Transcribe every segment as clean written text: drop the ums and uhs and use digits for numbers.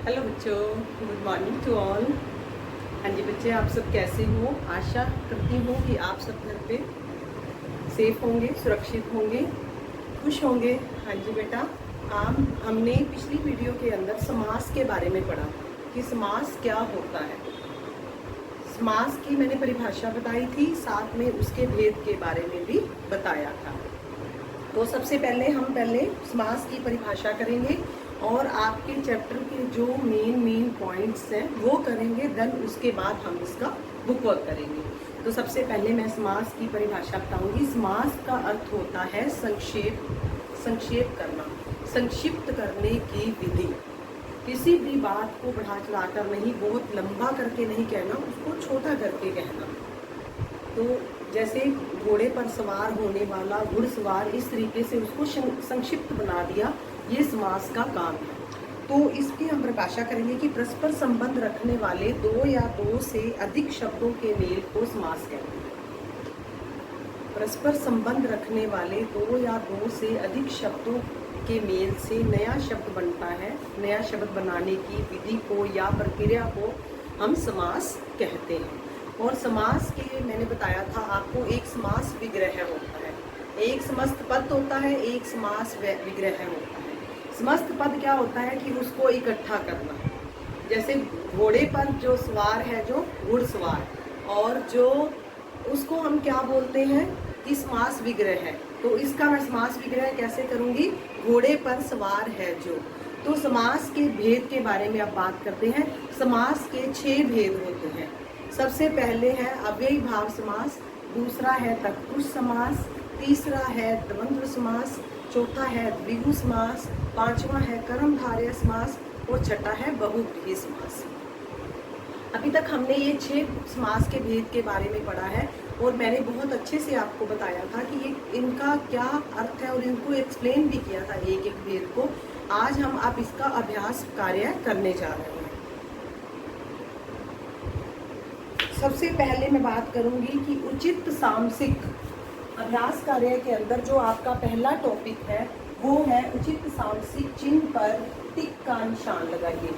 Hello बच्चों, good morning to all. हाँ जी बच्चे, आप सब कैसे हो? आशा करती हूँ कि आप सब घर पे सेफ होंगे, सुरक्षित होंगे, खुश होंगे। हाँ जी बेटा, हमने पिछली वीडियो के अंदर समास के बारे में पढ़ा कि समास क्या होता है। समास की मैंने परिभाषा बताई थी, साथ में उसके भेद के बारे में भी बताया था। तो सबसे पहले हम समास की परिभाषा करेंगे और आपके चैप्टर के जो मेन पॉइंट्स हैं वो करेंगे। देन उसके बाद हम इसका बुक वर्क करेंगे। तो सबसे पहले मैं समास की परिभाषा बताऊंगी। समास का अर्थ होता है संक्षेप करना, संक्षिप्त करने की विधि। किसी भी बात को बढ़ा चढ़ाकर नहीं, बहुत लंबा करके नहीं कहना, उसको छोटा करके कहना। तो जैसे घोड़े पर सवार होने वाला घुड़सवार, इस तरीके से उसको संक्षिप्त बना दिया, ये समास का काम है। तो इसकी हम परिभाषा करेंगे कि परस्पर संबंध रखने वाले दो या दो से अधिक शब्दों के मेल को समास कहते हैं। परस्पर संबंध रखने वाले दो या दो से अधिक शब्दों के मेल से नया शब्द बनता है। नया शब्द बनाने की विधि को या प्रक्रिया को हम समास कहते हैं। और समास के मैंने बताया था आपको, एक समास विग्रह होता है, एक समस्त पद होता है, एक समास विग्रह होता है। समस्त पद क्या होता है कि उसको इकट्ठा करना। जैसे घोड़े पर जो सवार है, जो घुड़सवार, और जो उसको हम क्या बोलते हैं कि समास विग्रह है। तो इसका मैं समास विग्रह कैसे करूंगी? घोड़े पर सवार है जो। तो समास के भेद के बारे में अब बात करते हैं। समास के 6 भेद होते हैं। सबसे पहले है अव्ययी भाव समास, दूसरा है तत्पुरुष समास, तीसरा है द्वंद्व समास, चौथा है द्विगु समास, पांचवा है कर्मधारय समास और छठा है बहुव्रीहि समास। अभी तक हमने ये 6 समास के भेद के बारे में पढ़ा है और मैंने बहुत अच्छे से आपको बताया था कि ये इनका क्या अर्थ है और इनको एक्सप्लेन भी किया था एक एक भेद को। आज हम अब इसका अभ्यास कार्य करने जा रहे हैं। सबसे पहले मैं बात करूंगी कि उचित सामसिक अभ्यास कार्य के अंदर जो आपका पहला टॉपिक है वो है उचित सामसिक चिन्ह पर टिक का निशान लगाइए।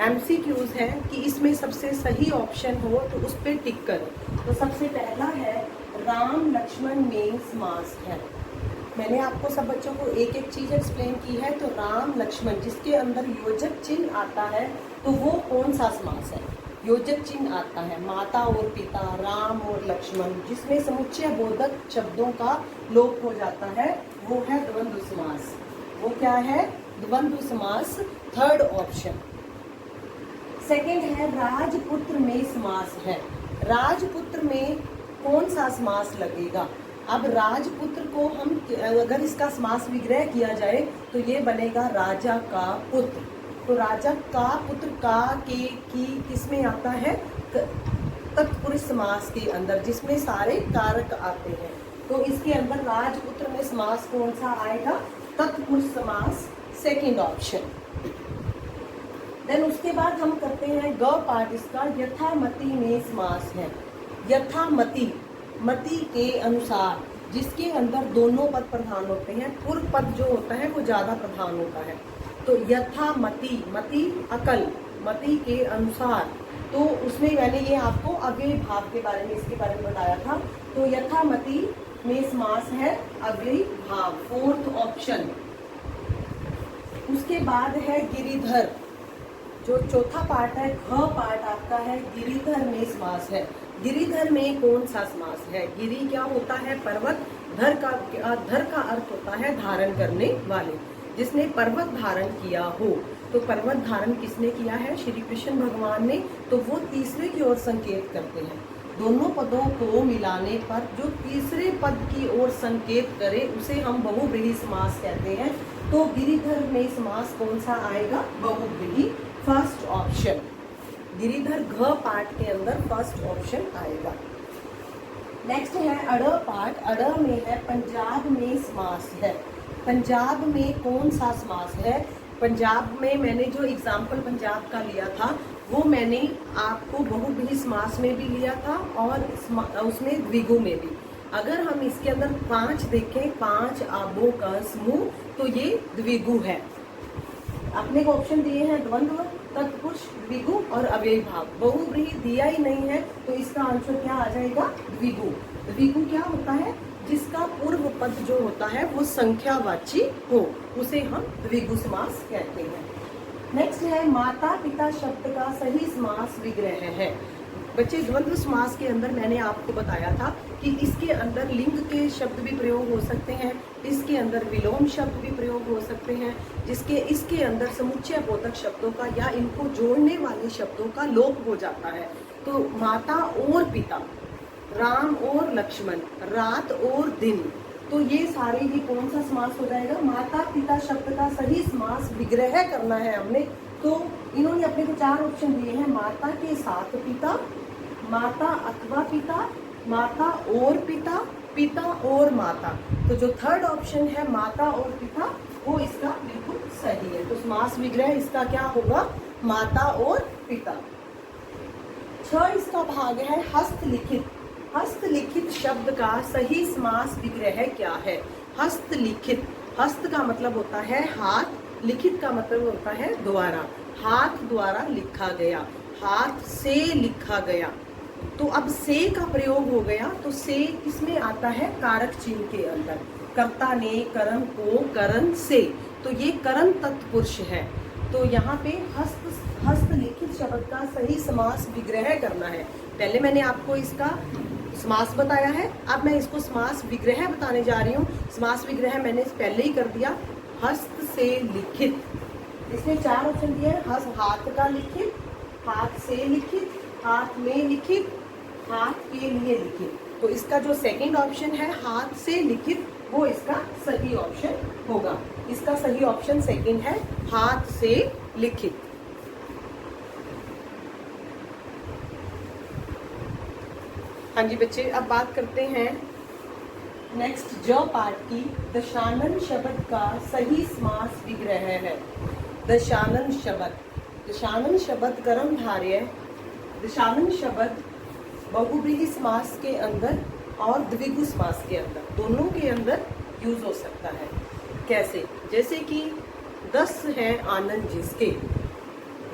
MCQs है कि इसमें सबसे सही ऑप्शन हो तो उस पर टिक करें। तो सबसे पहला है राम लक्ष्मण में समास है। मैंने आपको सब बच्चों को एक एक चीज एक्सप्लेन की है। तो राम लक्ष्मण जिसके अंदर योजक चिन्ह आता है तो वो कौन सा समास है? योजक चिन्ह आता है माता और पिता, राम और लक्ष्मण, जिसमें समुच्चय बोधक शब्दों का लोप हो जाता है, वो है द्वंद्व समास। वो क्या है? द्वंद्व समास, थर्ड ऑप्शन। सेकंड है राजपुत्र में समास है। राजपुत्र में कौन सा समास लगेगा? अब राजपुत्र को हम अगर इसका समास विग्रह किया जाए तो ये बनेगा राजा का पुत्र। तो राजा का पुत्र का के की किसमें आता है? तत्पुरुष समास के अंदर, जिसमें सारे कारक आते हैं। तो इसके अंदर राजपुत्र में समास कौन सा आएगा? तत्पुरुष समास, सेकंड ऑप्शन। देन उसके बाद हम करते हैं ग पाठ इसका, यथामति में समास है। यथामति, मति के अनुसार, जिसके अंदर दोनों पद प्रधान होते हैं। पूर्व पद जो होता है वो ज्यादा प्रधान होता है। तो यथामति, मति अकल, मति के अनुसार। तो उसमें मैंने ये आपको अव्ययी भाव के बारे में, इसके बारे में बताया था। तो यथामति में समास है अव्ययी भाव, फोर्थ ऑप्शन। उसके बाद है गिरिधर, जो चौथा पार्ट है, घ पार्ट आपका है, गिरिधर में समास है। गिरिधर में कौन सा समास है? गिरि क्या होता है? पर्वत। धर का अर्थ होता है धारण करने वाले, जिसने पर्वत धारण किया हो। तो पर्वत धारण किसने किया है? श्री कृष्ण भगवान ने। तो वो तीसरे की ओर संकेत करते हैं। दोनों पदों को मिलाने पर जो तीसरे पद की ओर संकेत करे उसे हम बहुव्रीहि समास कहते हैं। तो गिरिधर में समास कौन सा आएगा? बहुव्रीहि, फर्स्ट ऑप्शन। गिरिधर घ पाठ के अंदर फर्स्ट ऑप्शन आएगा। नेक्स्ट है अड़ पाठ। अड़ में है पंजाब में समास है। पंजाब में कौन सा समास है? पंजाब में मैंने जो एग्जाम्पल पंजाब का लिया था वो मैंने आपको बहुव्रीहि समास में भी लिया था और उसमें द्विगु में भी। अगर हम इसके अंदर 5 देखें, 5 आबों का समूह, तो ये द्विगु है। अपने को ऑप्शन दिए हैं द्वंद्व, तत्पुरुष, द्विगु और अव्ययी भाव। बहुव्रीहि दिया ही नहीं है, तो इसका आंसर क्या आ जाएगा? द्विगु। द्विगु क्या होता है? जिसका पूर्व पद जो होता है वो संख्यावाची हो, उसे हम द्विगु समास कहते हैं। नेक्स्ट है माता पिता शब्द का सही समास विग्रह है। बच्चे, द्वंद्व समास के अंदर मैंने आपको बताया था कि इसके अंदर लिंग के शब्द भी प्रयोग हो सकते हैं, इसके अंदर विलोम शब्द भी प्रयोग हो सकते हैं, इसके अंदर समुच्चय बोधक शब्दों का या इनको जोड़ने वाले शब्दों का लोप हो जाता है। तो माता और पिता, राम और लक्ष्मण, रात और दिन, तो ये सारे ही कौन सा समास हो जाएगा? माता पिता शब्द का सही समास विग्रह करना है हमने। तो इन्होंने अपने को 4 ऑप्शन दिए हैं, माता के साथ पिता, माता अथवा पिता, माता और पिता, पिता और माता। तो जो थर्ड ऑप्शन है माता और पिता, वो इसका बिल्कुल सही है। तो समास विग्रह इसका क्या होगा? माता और पिता। 6 इसका भाग है हस्तलिखित। हस्तलिखित शब्द का सही समास विग्रह क्या है? हस्तलिखित, हस्त का मतलब होता है हाथ, लिखित का मतलब होता है द्वारा, हाथ द्वारा लिखा गया, हाथ से लिखा गया। तो अब से का प्रयोग हो गया, तो से किसमें आता है? कारक चिन्ह के अंदर। कर्ता ने कर्म को करण से, तो ये करण तत्पुरुष है। तो यहाँ पे हस्तलिखित शब्द का सही समास विग्रह करना है। पहले मैंने आपको इसका समास बताया है, अब मैं इसको समास विग्रह बताने जा रही हूँ। समास विग्रह मैंने पहले ही कर दिया। हस्त से लिखित, इसमें 4 ऑप्शन दिए हैं। हाथ का लिखित, हाथ से लिखित, हाथ में लिखित, हाथ के लिए लिखित। तो इसका जो सेकंड ऑप्शन है हाथ से लिखित, वो इसका सही ऑप्शन होगा। इसका सही ऑप्शन सेकंड है, हाथ से लिखित। हाँ जी बच्चे, अब बात करते हैं नेक्स्ट ज पार्ट की। दशानन शब्द का सही समास विग्रह है। दशानन शब्द, दशानन शब्द कर्मधारय, दशानन शब्द बहुव्रीहि समास के अंदर और द्विगु समास के अंदर, दोनों के अंदर यूज हो सकता है। कैसे? जैसे कि 10 है आनंद जिसके,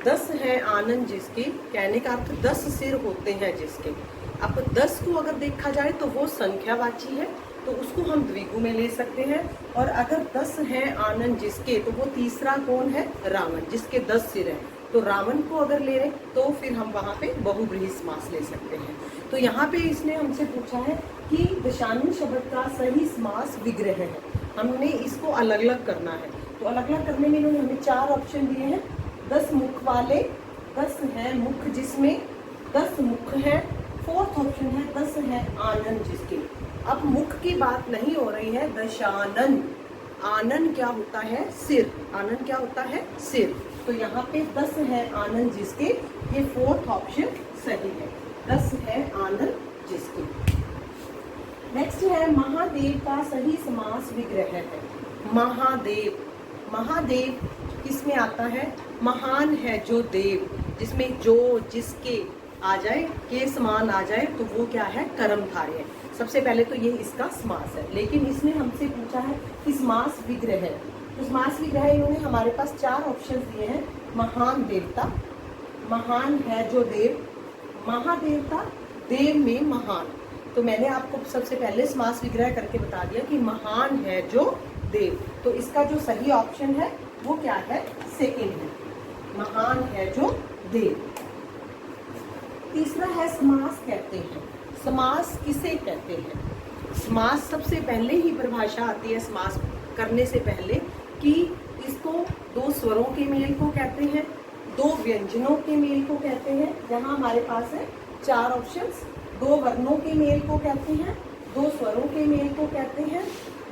10 है आनंद जिसके, कहने का अर्थ 10 सिर होते हैं जिसके। अब 10 को अगर देखा जाए तो वो संख्यावाची है, तो उसको हम द्विगु में ले सकते हैं। और अगर 10 है आनंद जिसके, तो वो तीसरा कौन है? रावण, जिसके 10 सिर हैं। तो रावण को अगर ले रहे तो फिर हम वहाँ पे बहुव्रीहि समास ले सकते हैं। तो यहाँ पे इसने हमसे पूछा है कि दशानन शब्द का सही समास विग्रह है, हमने इसको अलग अलग करना है। तो अलग अलग करने में इन्होंने हमें 4 ऑप्शन दिए हैं। 10 मुख वाले, 10 है मुख जिसमें, 10 मुख है। फोर्थ ऑप्शन है 10 है आनंद जिसके। अब मुख की बात नहीं हो रही है, दशानन, आनंद क्या होता है? सिर, आनंद क्या होता है? सिर। तो यहाँ पे 10 है आनंद जिसके, ये फोर्थ ऑप्शन सही है, 10 है आनंद जिसके। नेक्स्ट है महादेव का सही समास विग्रह है। महादेव, महादेव किसमें आता है? महान है जो देव, जिसमें जो जिसके आ जाए, के समान आ जाए, तो वो क्या है? कर्मधारय है। सबसे पहले तो ये इसका समास है, लेकिन इसने हमसे पूछा है कि समास विग्रह है। तो समास विग्रह इन्होंने हमारे पास 4 ऑप्शन दिए हैं। महान देवता, महान है जो देव, महादेवता, देव में महान। तो मैंने आपको सबसे पहले समास विग्रह करके बता दिया कि महान है जो देव। तो इसका जो सही ऑप्शन है वो क्या है? सेकंड है, महान है जो देव। तीसरा है समास कहते हैं। समास किसे कहते हैं? समास सबसे पहले ही परिभाषा आती है समास करने से पहले कि इसको 2 स्वरों के मेल को कहते हैं, 2 व्यंजनों के मेल को कहते हैं, जहां हमारे पास है 4 ऑप्शंस। 2 वर्णों के मेल को कहते हैं, 2 स्वरों के मेल को कहते हैं,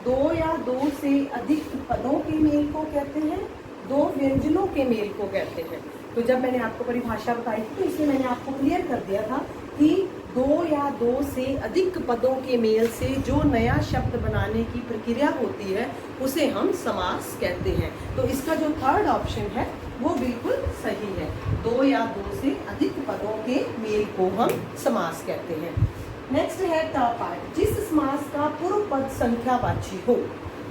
2 या 2 से अधिक पदों के मेल को कहते हैं, 2 व्यंजनों के मेल को कहते हैं। तो जब मैंने आपको परिभाषा बताई थी तो इसमें मैंने आपको क्लियर कर दिया था कि 2 या 2 से अधिक पदों के मेल से जो नया शब्द बनाने की प्रक्रिया होती है उसे हम समास कहते हैं। तो इसका जो थर्ड ऑप्शन है वो बिल्कुल सही है, 2 या 2 से अधिक पदों के मेल को हम समास कहते हैं। नेक्स्ट है ट पार्ट, जिस समास का पूर्व पद संख्यावाची हो।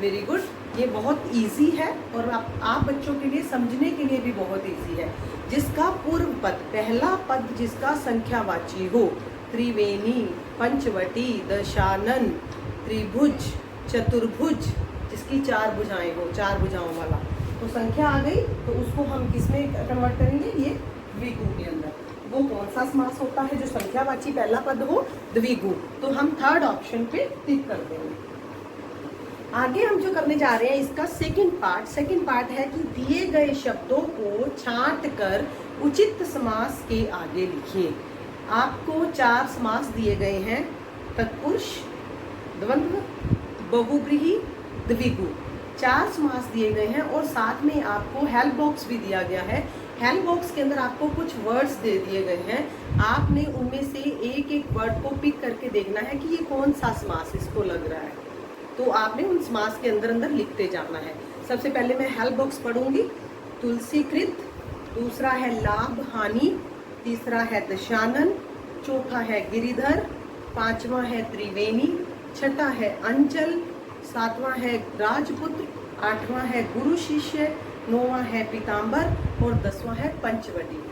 Very good. ये बहुत इजी है और आप बच्चों के लिए समझने के लिए भी बहुत इजी है। जिसका पूर्व पद, पहला पद जिसका संख्यावाची हो, त्रिवेणी, पंचवटी, दशानन, त्रिभुज, चतुर्भुज, जिसकी 4 भुजाएं हो, 4 भुजाओं वाला, तो संख्या आ गई, तो उसको हम किसमें कन्वर्ट करेंगे, ये द्विगु के अंदर। वो कौन सा समास होता है जो संख्यावाची पहला पद हो, द्विगु। तो हम थर्ड ऑप्शन पे टिक कर देंगे। आगे हम जो करने जा रहे हैं इसका सेकंड पार्ट है कि दिए गए शब्दों को छांट कर उचित समास के आगे लिखिए। आपको 4 समास दिए गए हैं, तत्पुरुष, द्वंद्व, बहुव्रीहि, द्विगु, 4 समास दिए गए हैं और साथ में आपको हेल्प बॉक्स भी दिया गया है। हेल्प बॉक्स के अंदर आपको कुछ वर्ड्स दे दिए गए हैं, आपने उनमें से एक एक वर्ड को पिक करके देखना है कि ये कौन सा समास इसको लग रहा है, तो आपने उन समास के अंदर अंदर लिखते जाना है। सबसे पहले मैं हेल्प बॉक्स पढ़ूंगी। तुलसीकृत, दूसरा है लाभ हानि, तीसरा है दशानन, चौथा है गिरिधर, 5वां है त्रिवेणी, 6ठा है अंचल, 7वां है राजपुत्र, 8वां है गुरु शिष्य, 9वां है पीताम्बर और 10वां है पंचवटी।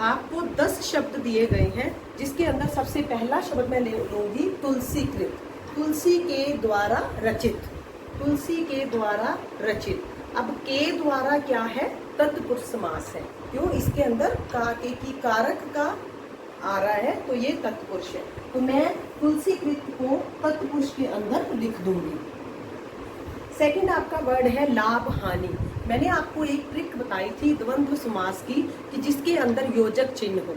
आपको 10 शब्द दिए गए हैं, जिसके अंदर सबसे पहला शब्द मैं ले लूंगी तुलसीकृत, तुलसी के द्वारा रचित, तुलसी के द्वारा रचित। अब के द्वारा क्या है, तत्पुरुष समास है, क्यों, इसके अंदर का के की कारक का आ रहा है, तो ये तत्पुरुष है, तो मैं तुलसीकृत को तत्पुरुष के अंदर लिख दूंगी। सेकंड आपका वर्ड है लाभ हानि। मैंने आपको एक ट्रिक बताई थी द्वंद्व समास की, कि जिसके अंदर योजक चिन्ह हो,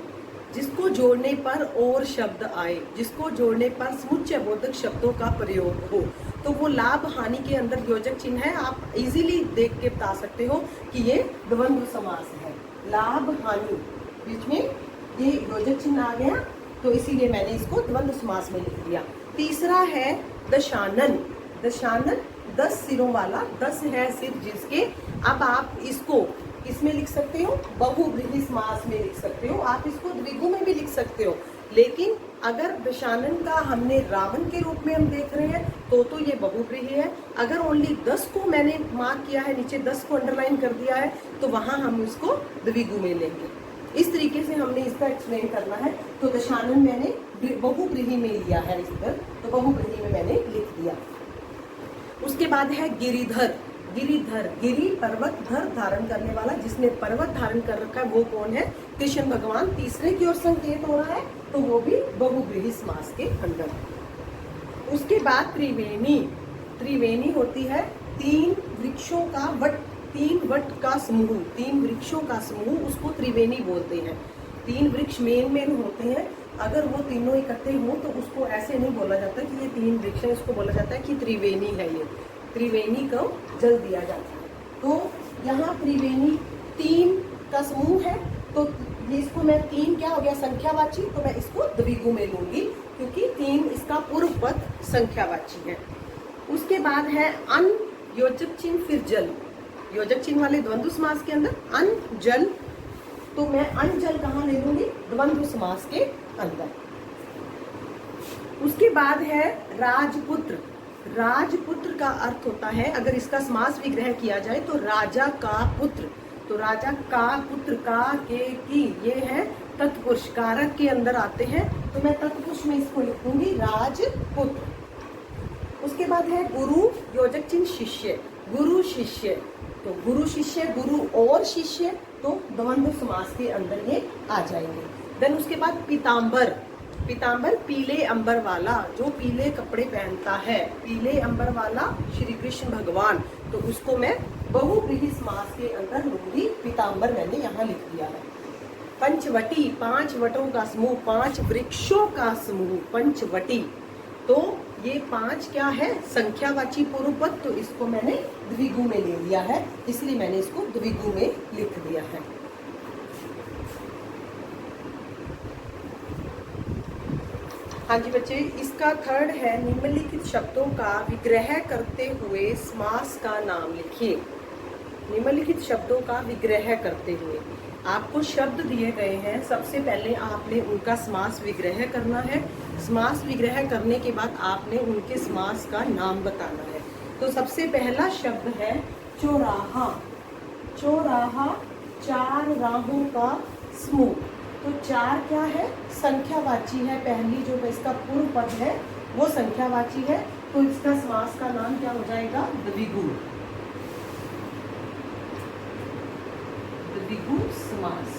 जिसको जोड़ने पर और शब्द आए, जिसको जोड़ने पर समुच्चय बोधक शब्दों का प्रयोग हो, तो वो लाभ हानि के अंदर योजक चिन्ह है। आप इजीली देख के बता सकते हो कि ये द्वंद्व समास है। लाभ हानि बीच में ये योजक चिन्ह आ गया, तो इसीलिए मैंने इसको द्वंद्व समास में लिख दिया। तीसरा है दशानन। दशानन 10 सिरों वाला, 10 है सिर जिसके। अब आप इसको किसमें लिख सकते हो, बहुव्रीहि समास में लिख सकते हो, आप इसको द्विगु में भी लिख सकते हो, लेकिन अगर दशानन का हमने रावण के रूप में हम देख रहे हैं तो ये बहुव्रीहि है। अगर ओनली 10 को मैंने मार्क किया है, नीचे 10 को अंडरलाइन कर दिया है, तो वहां हम उसको द्विगु में लेंगे। इस तरीके से हमने इसका एक्सप्लेन करना है। तो दशानन मैंने बहुव्रीहि में लिया है इधर, तो बहुव्रीहि में मैंने लिख दिया। उसके बाद है गिरिधर। गिरिधर, गिरि पर्वत, धर धारण करने वाला, जिसने पर्वत धारण कर रखा है वो कौन है, कृष्ण भगवान। तीसरे की ओर संकेत हो रहा है, तो वो भी बहुव्रीहि समास के अंदर। उसके बाद त्रिवेणी। त्रिवेणी होती है 3 वृक्षों का वट, 3 वट का समूह, 3 वृक्षों का समूह, उसको त्रिवेणी बोलते हैं। 3 वृक्ष मेन होते हैं, अगर वो तीनों इकट्ठे हो तो उसको ऐसे नहीं बोला जाता कि ये 3 वृक्ष है, उसको बोला जाता है कि त्रिवेणी है। ये त्रिवेणी को जल दिया जाता है। तो यहाँ त्रिवेणी 3 का समूह है, तो इसको मैं 3 क्या हो गया, संख्यावाची, तो मैं इसको द्विगु में लूंगी, क्योंकि 3 इसका पूर्व पद संख्यावाची है। उसके बाद है अन, योजक चिन्ह फिर जल, योजक चिन्ह वाले द्वंद्व समास के अंदर अन जल, तो मैं अन जल कहाँ ले लूंगी, द्वंद्व समास के अंदर। उसके बाद है राजपुत्र। राजपुत्र का अर्थ होता है, अगर इसका समास विग्रह किया जाए तो राजा का पुत्र, तो राजा का पुत्र, का के की, ये है तत्पुरुष, कारक के अंदर आते हैं, तो मैं तत्पुरुष में इसको लिखूंगी राजपुत्र। उसके बाद है गुरु, योजक चिन्ह शिष्य, गुरु शिष्य, तो गुरु शिष्य, गुरु और शिष्य, तो द्वंद्व समास के अंदर ये आ जाएंगे। देन उसके बाद पीताम्बर। पीताम्बर पीले अंबर वाला, जो पीले कपड़े पहनता है, पीले अंबर वाला श्री कृष्ण भगवान, तो उसको मैं बहुव्रीहि समास के अंदर लूंगी, पीताम्बर मैंने यहाँ लिख दिया है। पंचवटी, 5 वटों का समूह, 5 वृक्षों का समूह, पंचवटी, तो ये 5 क्या है, संख्यावाची पूर्व पद, तो इसको मैंने द्विगु में ले लिया है, इसलिए मैंने इसको द्विगु में लिख दिया है। हाँ जी बच्चे, इसका थर्ड है निम्नलिखित शब्दों का विग्रह करते हुए समास का नाम लिखिए। निम्नलिखित शब्दों का विग्रह करते हुए आपको शब्द दिए गए हैं, सबसे पहले आपने उनका समास विग्रह करना है। समास विग्रह करने के बाद आपने उनके समास का नाम बताना है। तो सबसे पहला शब्द है चौराहा। चौराहा, चार राहों का समूह। तो चार क्या है? संख्यावाची है। पहली जो इसका पूर्व पद है वो संख्यावाची है, तो इसका समास का नाम क्या हो जाएगा? द्विगु। द्विगु समास।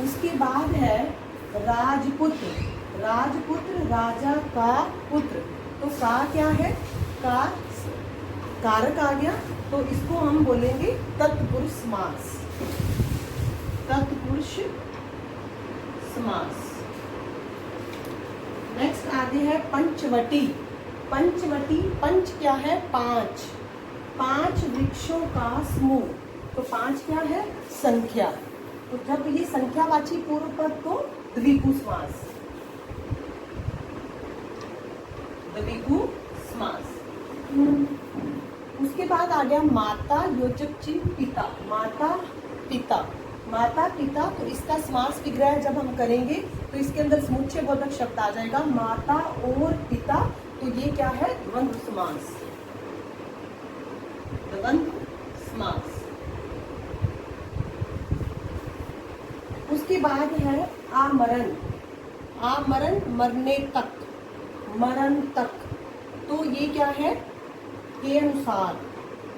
उसके बाद है राजपुत्र। राजपुत्र, राजा का पुत्र। तो का क्या है? का कारक आ गया, तो इसको हम बोलेंगे तत्पुरुष समास। तत्पुरुष समास। नेक्स्ट आगे है पंचवटी। पंचवटी, पंच क्या है? पांच। पांच वृक्षों का समूह। तो पांच क्या है? संख्या। तो जब ये संख्यावाची पूर्व पद तो द्विगु समास। द्विगु समास। उसके बाद आ गया माता योजक चिन्ह पिता। माता पिता। माता पिता, तो इसका समास विग्रह जब हम करेंगे तो इसके अंदर समुच्चय बोधक शब्द आ जाएगा, माता और पिता। तो ये क्या है? द्वंद्व समास। द्वंद्व समास। उसके बाद है आमरण। आमरण, मरने तक, मरण तक। तो ये क्या है? के अनुसार,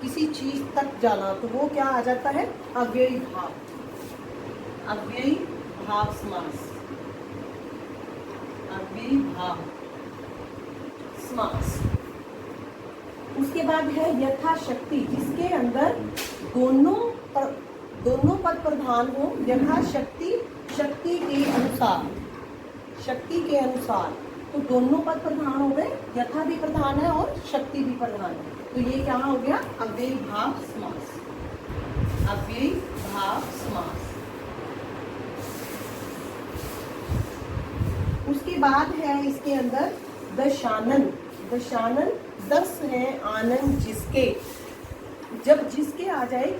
किसी चीज तक जाना, तो वो क्या आ जाता है? अव्ययी भाव। अव्ययी भाव समास। अव्ययी भाव समास। उसके बाद है यथाशक्ति, जिसके अंदर दोनों पद प्रधान हो। यथाशक्ति, शक्ति के अनुसार। शक्ति के अनुसार, तो दोनों पद प्रधान हो गए। यथा भी प्रधान है और शक्ति भी प्रधान है, तो ये क्या हो गया? अव्ययी भाव समास। अव्ययी भाव समास। उसके बाद है इसके अंदर दशानन। दशानन, 10 है आनंद जिसके। जब जिसके आ जाए,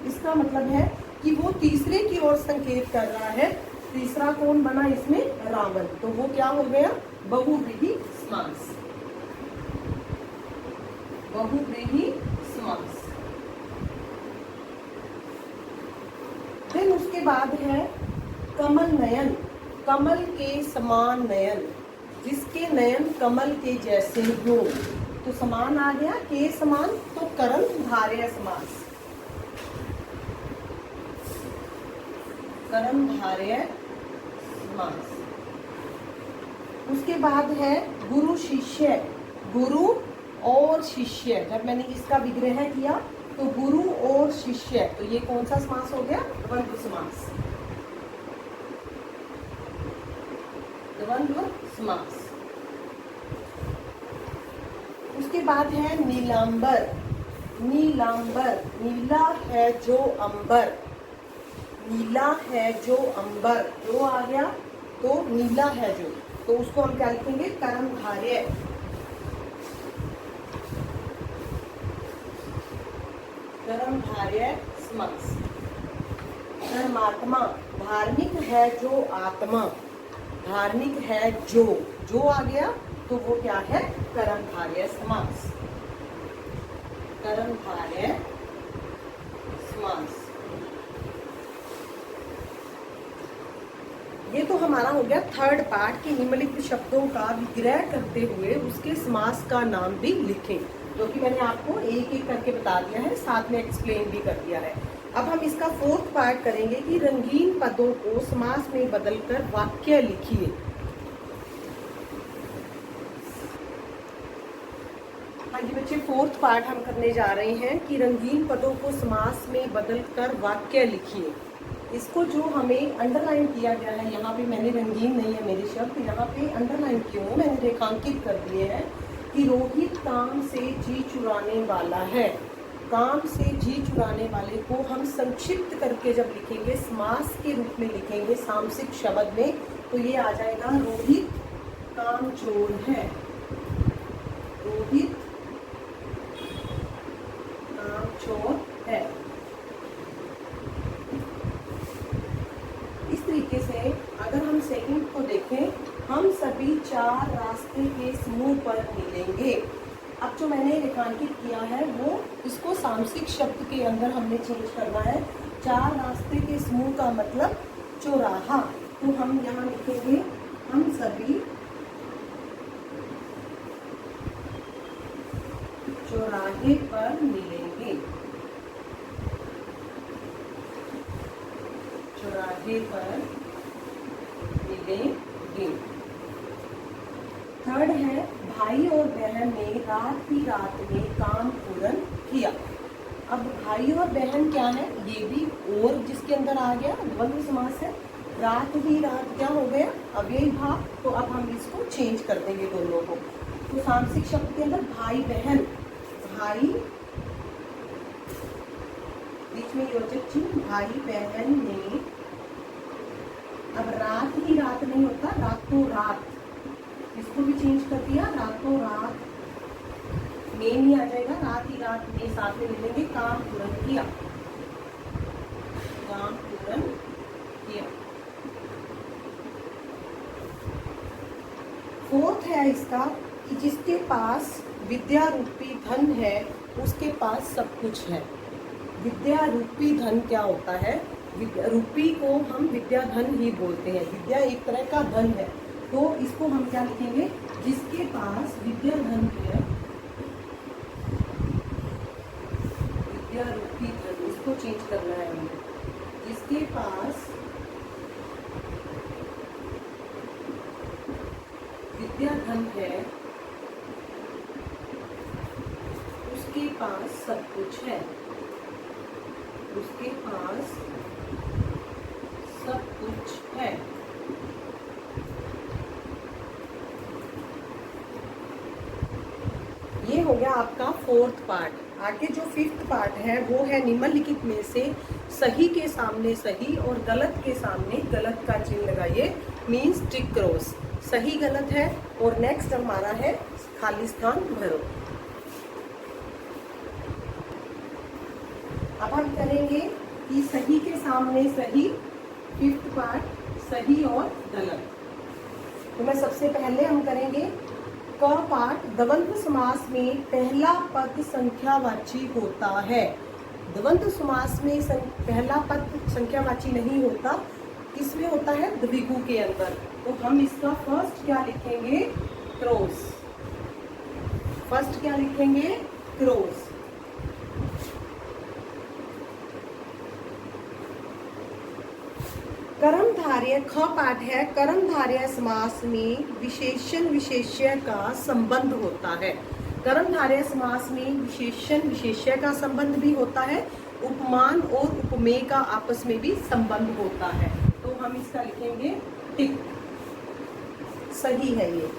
इसका मतलब है कि वो तीसरे की ओर संकेत कर रहा है। तीसरा कौन बना इसमें? रावण। तो वो क्या हो गया? बहुव्रीहि समास। बहुव्रीहि समास। फिर उसके बाद है कमल नयन। कमल के समान नयन, जिसके नयन कमल के जैसे हो। तो समान आ गया, के समान, तो कर्मधारय समास। कर्मधारय समास। उसके बाद है गुरु शिष्य। गुरु और शिष्य, जब मैंने इसका विग्रह किया तो गुरु और शिष्य, तो ये कौन सा समास हो गया? द्वंद्व समास। द्वंद्व समास। उसके बाद है नीलांबर। नीलांबर, नीला है जो अंबर। नीला है जो अंबर, जो आ गया तो नीला है जो, तो उसको हम क्या लिखेंगे? कर्मधारय। कर्मधारय समास। धर्मात्मा, धार्मिक है जो आत्मा। धार्मिक है जो आ गया तो वो क्या है? कर्मधारय समास। कर्मधारय समास। ये तो हमारा हो गया थर्ड पार्ट कि निम्नलिखित शब्दों का विग्रह करते हुए उसके समास का नाम भी लिखें, जो कि मैंने आपको एक एक करके बता दिया है, साथ में एक्सप्लेन भी कर दिया है। अब हम इसका फोर्थ पार्ट करेंगे कि रंगीन पदों को समास में बदलकर वाक्य लिखिए। हाँ जी बच्चे, फोर्थ पार्ट हम करने जा रहे हैं कि रंगीन पदों को समास में बदलकर वाक्य लिखिए। इसको जो हमें अंडरलाइन किया गया है, यहाँ पे मैंने रंगीन नहीं है मेरे शब्द, यहाँ पे अंडरलाइन क्यों मैंने रेखांकित कर दिए हैं कि रोहित काम से जी चुराने वाला है। काम से जी चुराने वाले को हम संक्षिप्त करके जब लिखेंगे, समास के रूप में लिखेंगे सामसिक शब्द में, तो ये आ जाएगा रोहित काम चोर है। रोहित काम चोर है। इस तरीके से अगर हम सेकंड को देखें, हम सभी चार रास्ते के समूह पर मिलेंगे। अब जो मैंने रेखांकित किया है वो इसको सामसिक शब्द के अंदर हमने चेंज करना है। चार रास्ते के समूह का मतलब चौराहा। तो हम यहाँ लिखेंगे हम सभी चौराहे पर मिलेंगे। चौराहे पर मिलेंगे। थर्ड है भाई और बहन ने रात ही रात में काम पूर्ण किया। अब भाई और बहन क्या है, ये भी और जिसके अंदर आ गया, द्वंद्व समास है। रात ही रात क्या हो गया, अव्ययी भाव। तो अब हम इसको चेंज कर देंगे दोनों को। तो सामसिक शब्द के अंदर भाई बहन, भाई बीच में योजक चिन्ह, भाई बहन ने, अब रात ही रात नहीं होता, रातों रात, इसको भी चेंज कर दिया, रातों रात में नहीं आ जाएगा, रात ही रात में साथ में मिलेंगे। काम पूर्ण किया, काम पूर्ण किया। फोर्थ है इसका कि जिसके पास विद्या रूपी धन है उसके पास सब कुछ है। विद्या रूपी धन क्या होता है, विद्या रूपी को हम विद्या धन ही बोलते हैं। विद्या एक तरह का धन है, तो इसको हम क्या लिखेंगे, जिसके पास विद्या धन है, विद्या रूपी धन, इसको चेंज करना है हमें। जिसके पास विद्या धन है उसके पास सब कुछ है। उसके पास सब कुछ है। ये हो गया आपका फोर्थ पार्ट। आगे जो फिफ्थ पार्ट है वो है निम्नलिखित में से सही के सामने सही और गलत के सामने गलत का चिन्ह लगाइए, मीन्स टिक क्रॉस। सही गलत है और नेक्स्ट हमारा है खाली स्थान भरो। अब हम करेंगे कि सही के सामने सही, फिफ्थ पार्ट सही और गलत। तो मैं सबसे पहले हम करेंगे क पार्ट। द्वंद्व समास में पहला पद संख्यावाची होता है। द्वंद्व समास में पहला पद संख्यावाची नहीं होता, किसमें होता है, द्विगु के अंदर। तो हम इसका फर्स्ट क्या लिखेंगे, क्रॉस। फर्स्ट क्या लिखेंगे, क्रॉस। कर्मधारय ख पाठ है। कर्मधारय समास में विशेषण विशेष्य का संबंध होता है। कर्मधारय समास में विशेषण विशेष्य का संबंध भी होता है, उपमान और उपमेय का आपस में भी संबंध होता है। तो हम इसका लिखेंगे टिक, सही है ये।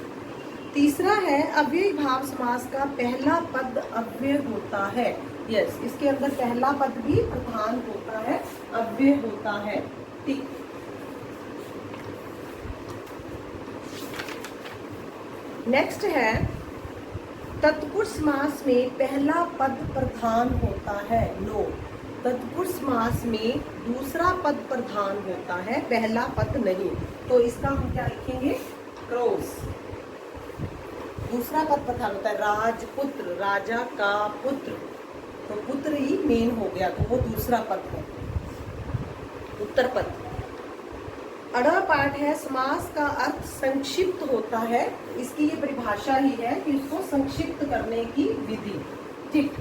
तीसरा है अव्ययी भाव समास का पहला पद अव्यय होता है। यस, इसके अंदर पहला पद भी प्रधान होता है, अव्यय होता है, टिक। नेक्स्ट है तत्पुरुष समास में पहला पद प्रधान होता है। नो, तत्पुरुष समास में दूसरा पद प्रधान होता है, पहला पद नहीं। तो इसका हम क्या लिखेंगे, क्रॉस। दूसरा पद प्रधान होता है, राजपुत्र, राजा का पुत्र, तो पुत्र ही मेन हो गया, तो वो दूसरा पद है, उत्तर पद। अड़ पाठ है, समास का अर्थ संक्षिप्त होता है। इसकी ये परिभाषा ही है कि इसको संक्षिप्त करने की विधि, ठीक।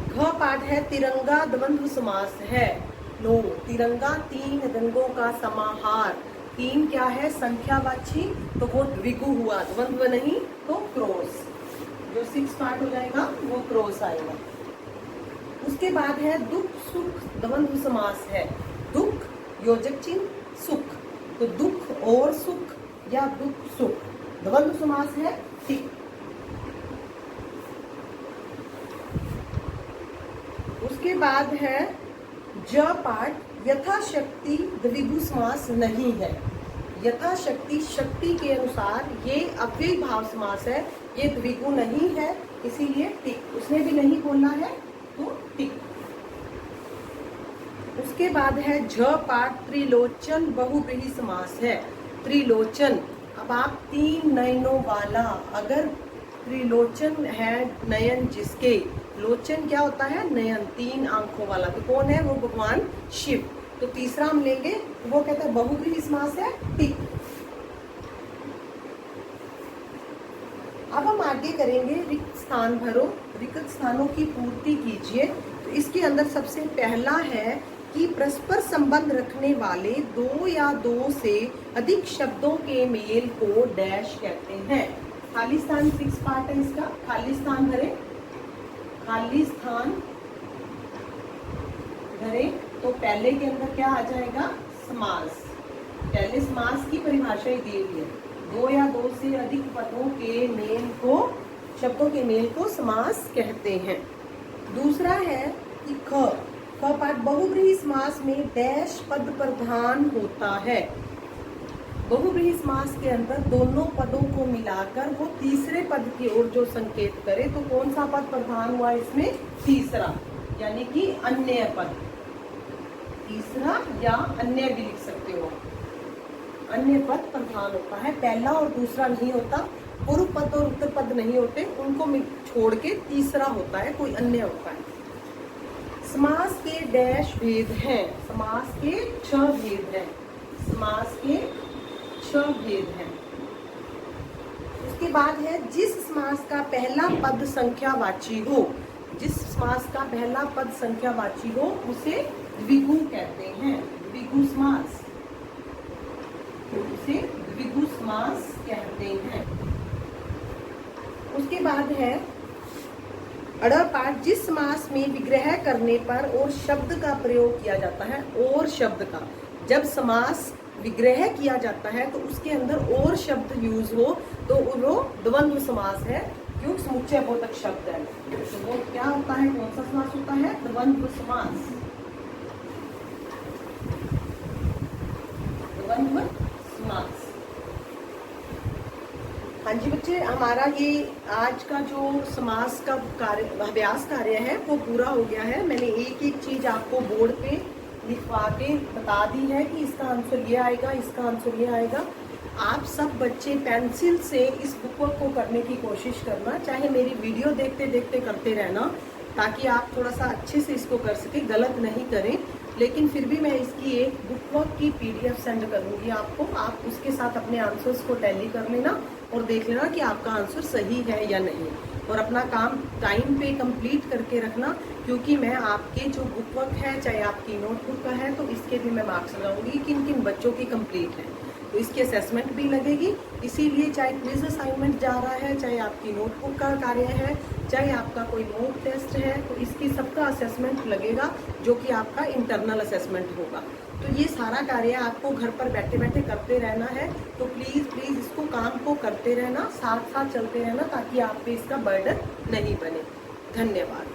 घ पाठ है, तिरंगा द्वंद्व समास है। नो, तिरंगा तीन रंगों का समाहार। तीन क्या है, संख्यावाची, तो वो द्विगु हुआ, द्वंद्व नहीं, तो क्रॉस। जो 6 पार्ट हो जाएगा वो क्रॉस आएगा। उसके बाद है दुख सुख द्वंद्व समास है। दुख योजक चिन्ह, सुख, तो दुख और सुख या दुख सुख द्वंद्व समास है, ठीक। उसके बाद है ज पाठ, यथाशक्ति द्विगु समास नहीं है। यथाशक्ति, शक्ति के अनुसार, ये अव्ययी भाव समास है, ये द्विगु नहीं है, इसीलिए टिक। उसने भी नहीं बोलना है तो टिक। उसके बाद है झ पाठ, त्रिलोचन बहुव्रीहि समास है। त्रिलोचन। अब आप 3 नयनों वाला, अगर त्रिलोचन है नयन जिसके, लोचन क्या होता है? नयन, 3 आंखों वाला, तो कौन है? वो भगवान शिव। तो तीसरा हम लेंगे, वो कहता है बहुव्रीहि समास है, टिक। अब हम आगे करेंगे रिक्त स्थान भरो, रिक्त स्थानों की पूर्ति कीजिए। तो इसके अंदर सबसे पहला है कि परस्पर संबंध रखने वाले 2 या 2 से अधिक शब्दों के मेल को डैश कहते हैं। खाली स्थान 6 पार्ट है इसका। खाली स्थान भरे, खाली स्थान भरे, तो पहले के अंदर क्या आ जाएगा? समास। पहले समास की परिभाषा ही दी हुई है, 2 या 2 से अधिक पदों के मेल को, शब्दों के मेल को समास कहते हैं। दूसरा है कि ख पाठ, बहुव्रीहि समास में डैश पद प्रधान होता है। बहुव्रीहि समास के अंदर दोनों पदों को मिलाकर वो तीसरे पद की ओर जो संकेत करे, तो कौन सा पद प्रधान हुआ इसमें? तीसरा, यानी कि अन्य पद। तीसरा या अन्य भी लिख सकते हो। अन्य पद प्रधान होता है, पहला और दूसरा नहीं होता, पूर्व पद और उत्तर पद नहीं होते, उनको छोड़ के तीसरा होता है, कोई अन्य होता है। समास के डैश भेद हैं, समास के 6 भेद हैं, समास के 6 भेद हैं। उसके बाद है जिस समास का पहला पद संख्यावाची हो, जिस समास का पहला पद संख्यावाची हो उसे द्विगु कहते हैं, द्विगु समास, उसे द्विगु समास कहते हैं। उसके बाद है अड़ पाठ, जिस समास में विग्रह करने पर और शब्द का प्रयोग किया जाता है, और शब्द का, जब समास विग्रह किया जाता है तो उसके अंदर और शब्द यूज हो तो वो द्वंद्व समास है, क्योंकि समुच्चय बोधक शब्द है। तो वो क्या होता है? कौन सा समास होता है? द्वंद्व समास, द्वंद्व समास। हाँ जी बच्चे, हमारा ये आज का जो समास का कार्य, अभ्यास कार्य है वो पूरा हो गया है। मैंने एक एक चीज आपको बोर्ड पे लिखवा के बता दी है कि इसका आंसर ये आएगा, इसका आंसर ये आएगा। आप सब बच्चे पेंसिल से इस बुकवर्क को करने की कोशिश करना, चाहे मेरी वीडियो देखते देखते करते रहना, ताकि आप थोड़ा सा अच्छे से इसको कर सके, गलत नहीं करें। लेकिन फिर भी मैं इसकी एक बुकवर्क की PDF सेंड करूंगी आपको, आप उसके साथ अपने आंसर्स को टैली कर लेना और देख लेना कि आपका आंसर सही है या नहीं, और अपना काम टाइम पे कंप्लीट करके रखना, क्योंकि मैं आपके जो बुकवर्क है, चाहे आपकी नोटबुक का है, तो इसके भी मैं मार्क्स लगाऊंगी किन किन बच्चों की कंप्लीट है, तो इसकी असेसमेंट भी लगेगी। इसीलिए चाहे क्विज असाइनमेंट जा रहा है, चाहे आपकी नोटबुक का कार्य है, चाहे आपका कोई मॉक टेस्ट है, तो इसकी सबका असेसमेंट लगेगा, जो कि आपका इंटरनल असेसमेंट होगा। तो ये सारा कार्य आपको घर पर बैठे बैठे करते रहना है, तो प्लीज़ इसको काम को करते रहना, साथ साथ चलते रहना, ताकि आप पे इसका बर्डन नहीं बने। धन्यवाद।